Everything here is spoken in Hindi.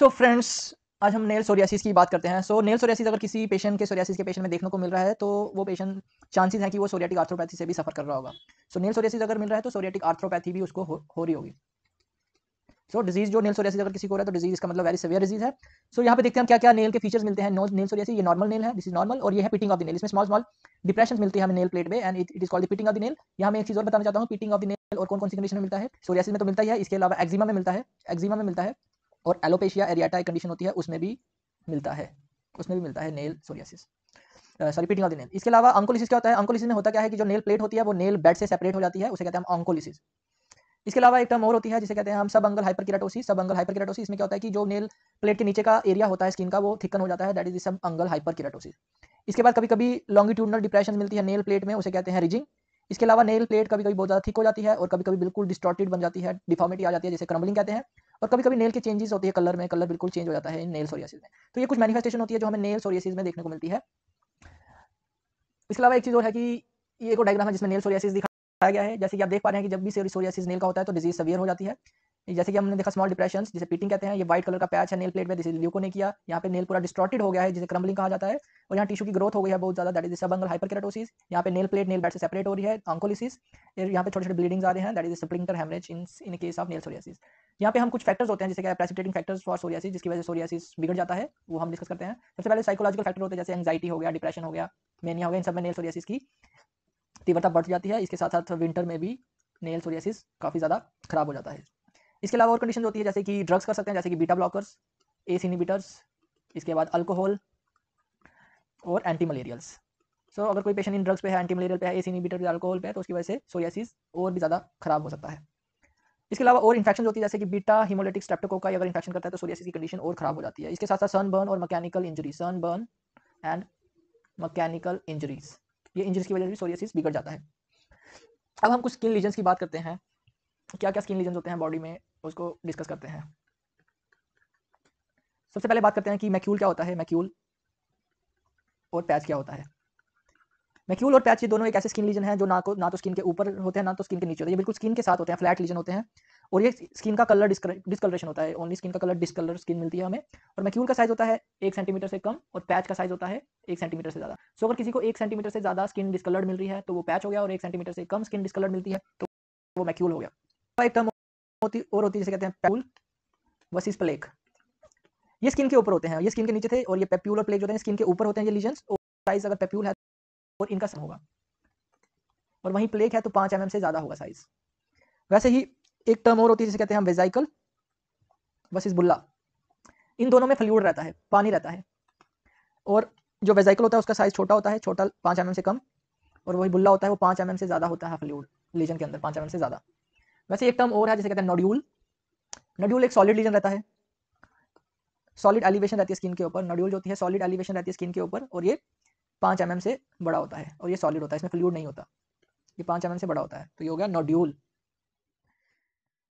सो फ्रेंड्स, आज हम नेल सोरियासिस की बात करते हैं। नेल सोरियासिस अगर किसी पेशेंट के सोरियासिस के पेशेंट में देखने को मिल रहा है तो वो पेशेंट चांसेस है कि वो सोरियाटिक आर्थ्रोपैथी से भी सफर कर रहा होगा। नेल सोरियासिस अगर मिल रहा है तो सोरियाटिक आर्थ्रोपैथी भी उसको हो रही होगी। डिजीज जो नेल सोरियासिस अगर किसी को हो रहा है तो डिजीज इसका मतलब वेरी सीवियर डिजीज है। यहाँ पे देखते हैं हम क्या क्या नेल के फीचर्स मिलते हैं। नेल सोरियासिस ये नॉर्मल नेल है, दिस इज नॉर्मल, और ये है पिटिंग ऑफ द नेल। इसमें स्मॉल स्मॉल डिप्रेशन मिलती है हमें नेल प्लेट में and it is called the pitting of the nail. यहाँ मैं एक चीज और बताना चाहता हूँ, पिटिंग ऑफ द नेल और कौन कौन सी कंडीशन में मिलता है। सोरियासिस में तो मिलता ही है, इसके अलावा एक्जिमा में मिलता है, और एलोपेशिया एरियाटा एक कंडीशन होती है उसमें भी मिलता है nail psoriasis, sorry pitting of the nail. इसके अलावा ऑन्कोलिसिस क्या होता है? ऑन्कोलिसिस में होता क्या है कि जो नेल प्लेट होती है वो नेल बेड से सेपरेट हो जाती है, उसे कहते हैं हम ऑन्कोलिसिस। इसके अलावा एक टर्म और होती है जिसे कहते हैं हम सब अंगल हाइपरकेराटोसिस। इसमें क्या होता है कि जो नेल प्लेट के नीचे का एरिया होता है स्किन का वो थिकन हो जाता है, दैट इज सब अंगल हाइपरकेराटोसिस। इसके बाद कभी कभी लॉन्गिट्यूडनल डिप्रेशन मिलती है नेल प्लेट में, उसे कहते हैं रिजिंग। इसके अलावा नेल प्लेट कभी कभी बहुत ज़्यादा थिक हो जाती है और कभी कभी बिल्कुल डिस्टॉर्टेड बन जाती है, डिफॉर्मिटी आ जाती है जिसे क्रम्बलिंग कहते हैं। और कभी कभी नेल के चेंजेस होती है कलर में, कलर बिल्कुल चेंज हो जाता है इन नेल सोरियासिस में। तो ये कुछ मैनिफेस्टेशन होती है जो हमें नेल सोरियासिस में देखने को मिलती है। इसके अलावा एक चीज़ और है कि ये एक डायग्राम है जिसमें नेल सोरियासिस दिखाया गया है। जैसे कि आप देख पा रहे हैं कि जब भी सोरियासिस नेल का होता है तो डिजीज सवियर हो जाती है। जैसे कि हमने देखा स्मॉल डिप्रेशन जिसे पिटिंग कहते हैं, ये व्हाइट कलर का पैच है नेल प्लेट में, दिस इज ल्यूकोनिकिया। यहाँ पे नेल पूरा डिस्टॉर्टेड हो गया है जिसे क्रम्बलिंग कहा जाता है, और यहाँ टिश्यू की ग्रोथ हो गई है बहुत ज्यादा, दैट इज सबअंगल हाइपरकेराटोसिस। यहाँ पे नेल प्लेट नेल बेड से सेपरेट हो रही है, ऑन्कोलिसिस। यहाँ पे छोटे छोटे ब्लीडिंग्स आ रहे हैं, that is splinter haemorrhage in case of nail psoriasis. यहाँ पे हम कुछ फैक्टर्स होते हैं जैसे प्रेसिपिटेटिंग फैक्टर्स फॉर सोरियासिस जिसकी वजह से सोरियासिस बिगड़ जाता है, वो हम डिस्कस करते हैं। सबसे पहले साइकोलॉजिकल फैक्टर होते हैं जैसे एंग्जाइटी हो गया, डिप्रेशन हो गया, मेनिया हो गया, इन सब में नेल सोरियासिस की तीव्रता बढ़ जाती है। इसके साथ साथ विंटर में भी नेल सोरियासिस काफ़ी ज़्यादा खराब हो जाता है। इसके अलावा और कंडीशन होती है जैसे कि ड्रग्स कर सकते हैं, जैसे कि बीटा ब्लॉकर्स, एस इनहिबिटर्स, इसके बाद अल्कोहल और एंटी मलेरियल्स। अगर कोई पेशेंट इन ड्रग्स पे है, एंटी मलेरियल पे है, एस इनहिबिटर या अल्कोहल पे है, तो उसकी वजह से सोरियासिस और भी ज़्यादा खराब हो सकता है। इसके अलावा और इन्फेक्शन होती है जैसे कि बीटा हिमोलिटिक स्ट्रेप्टोकोकाई अगर इन्फेक्शन करता है तो सोरियासिस की कंडीशन और खराब हो जाती है। इसके साथ साथ सनबर्न और mechanical injury, sunburn and mechanical injuries, ये इंजरीज की वजह से भी सोरियासिस बिगड़ जाता है। अब हम कुछ स्किन लीजन्स की बात करते हैं, क्या क्या स्किन लीजन्स होते हैं बॉडी में उसको डिस्कस करते हैं। सबसे पहले बात करते हैं कि मैक्यूल क्या होता है, मैक्यूल और पैच क्या होता है। मैक्यूल और पैच ये दोनों एक ऐसे स्किन लीजन है जो ना तो स्किन के ऊपर होते हैं ना तो स्किन के नीचे होते हैं, ये बिल्कुल स्किन के साथ होते हैं, फ्लैट लीजन होते हैं। और ये स्किन का कलर डिस्कलरेशन होता है, ओनली स्किन का कलर डिस्कलर स्किन मिलती है हमें। और मैक्यूल का साइज होता है 1 सेंटीमीटर से कम और पैच का साइज होता है 1 सेंटीमीटर से ज़्यादा। अगर किसी को 1 सेंटीमीटर से ज़्यादा स्किन डिस्कलर्ड मिल रही है तो वो पैच हो गया, और 1 सेंटीमीटर से कम स्किन डिस्कलर्ड मिलती है तो वो मैक्यूल हो गया। एक टर्म होती है जिसे कहते हैं पैपुल वर्सेस प्लेक। ये स्किन के ऊपर होते हैं, ये स्किन के नीचे थे, और ये पेप्यूल और प्लेक जो होते हैं स्किन के ऊपर होते हैं ये लीजन्स। और साइज अगर पेप्यूल है और इनका सम होगा, और वहीं प्लेक है तो 5 mm से ज़्यादा होगा साइज। वैसे ही एक टर्म और होती है जिसे कहते हैं हम वेजाइकल वर्सेस बुल्ला। इन दोनों में फ्लूइड रहता है, पानी रहता है, और जो वेजाइकल होता है उसका साइज छोटा होता है, छोटा 5 mm से कम, और वही बुल्ला होता है वो 5 mm से ज़्यादा होता है फ्लूइड लीजन के अंदर, 5 mm से ज़्यादा। वैसे एक टर्म और है जिसे कहते हैं नोड्यूल। नोड्यूल एक सॉलिड लीजन रहता है, सॉलिड एलिवेशन रहती है स्किन के ऊपर। नोड्यूल जो होती है सॉलिड एलिवेशन रहती है स्किन के ऊपर, और ये 5 mm से बड़ा होता है, और ये सॉलिड होता है, इसमें फ्लूइड नहीं होता, ये 5 mm से बड़ा होता है, तो ये हो गया नोड्यूल।